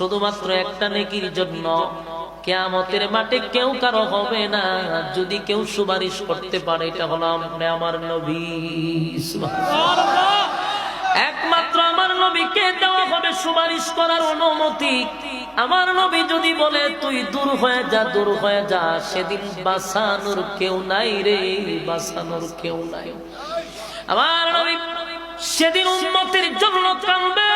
শুধুমাত্র একটা নেকির জন্য কিয়ামতের মাঠে কেউ কারো হবে না যদি কেউ সুপারিশ করতে পারে, এটা হলো আপনি আমার নবী। সুবহানাল্লাহ। একমাত্র আমার নবীকে দেওয়া হবে সুপারিশ করার অনুমতি। আমার নবী যদি বলে তুই দূর হয়ে যা, দূর হয়ে যা, সেদিন বাঁচানোর কেউ নাই রে, বাঁচানোর কেউ নাই। আমার নবী সেদিন উম্মতের জন্য কাঁদবে,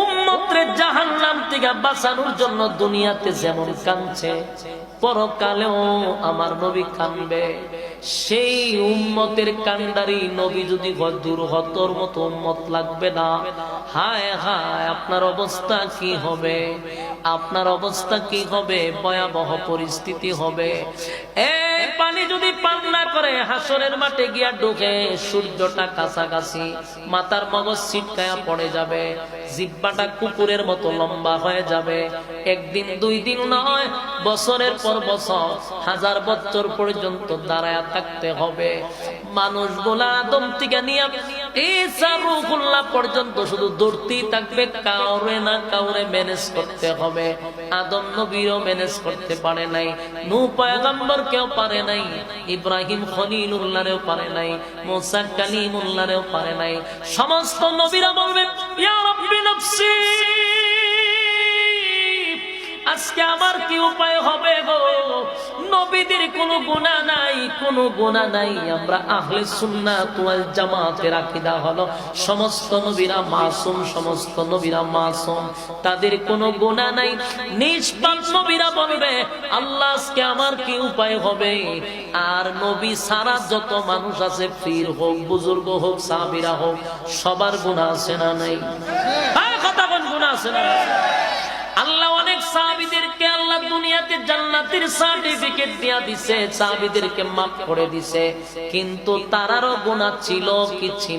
উম্মতের জাহান্নাম থেকে বাঁচানোর জন্য দুনিয়াতে যেমন কাঁদছে পরকালেও আমার নবী কাঁদবে। সেই উম্মতের কান্ডারি নবী যদি দূর হতর মতো উম্মত লাগবে না। হায় হায়, আপনার অবস্থা কি হবে, আপনার অবস্থা কি হবে, ভয়াবহ পরিস্থিতি হবে। পানি যদি পান না করে হাসরের মাঠে গিয়া ঢুকে, সূর্যটা কাছাকাছি, মাথার মগজ ছিটকায়া পড়ে যাবে, জিহ্বাটা কুকুরের মতো লম্বা হয়ে যাবে। একদিন দুই দিন নয়, বছরের পর বছর, হাজার বছর পর্যন্ত দাঁড়ায় থাকতে হবে। মানুষগুলা আদম থেকে নিয়ে ঈসা রূহুল্লাহ পর্যন্ত শুধু দৌড়তেই থাকবে, কাউরে না কাউরে ম্যানেজ করতে হবে। আদম নবীও ম্যানেজ করতে পারে নাই, নূহ পয়গম্বর কেউ পারে নাই, ইব্রাহিম খলিলুল্লাহরেও পারে নাই, মুসা কালিমুল্লাহরেও পারে নাই। সমস্ত নবীরা বলবে ইয়া রাব্বি নাফসি, আজকে আমার কি উপায় হবে গো? নবীদের কোনো গুনাহ নাই, কোনো গুনাহ নাই। আমরা আহলে সুন্নাত ওয়াল জামাতের আকীদা হলো সমস্ত নবীরা মাসুম, সমস্ত নবীরা মাসুম, তাদের কোনো গুনাহ নাই। নিষ্পাপ নবীরা বলবে আল্লাহ আজকে আমার কি উপায় হবে? আর নবী সারা যত মানুষ আছে, পীর হোক, বুজুর্গ হোক, সাহাবীরা হোক, সবার গুনাহ আছে না নাই? কথা কোন গুনাহ আছে না? আল্লাহ অনেক সাহাবীদেরকে আল্লাহ দুনিয়াতে জান্নাতের সার্টিফিকেট দিয়া দিছে, সাহাবীদেরকে মাফ করে দিছে, কিন্তু তারারও গুনাহ ছিল কি ছিল?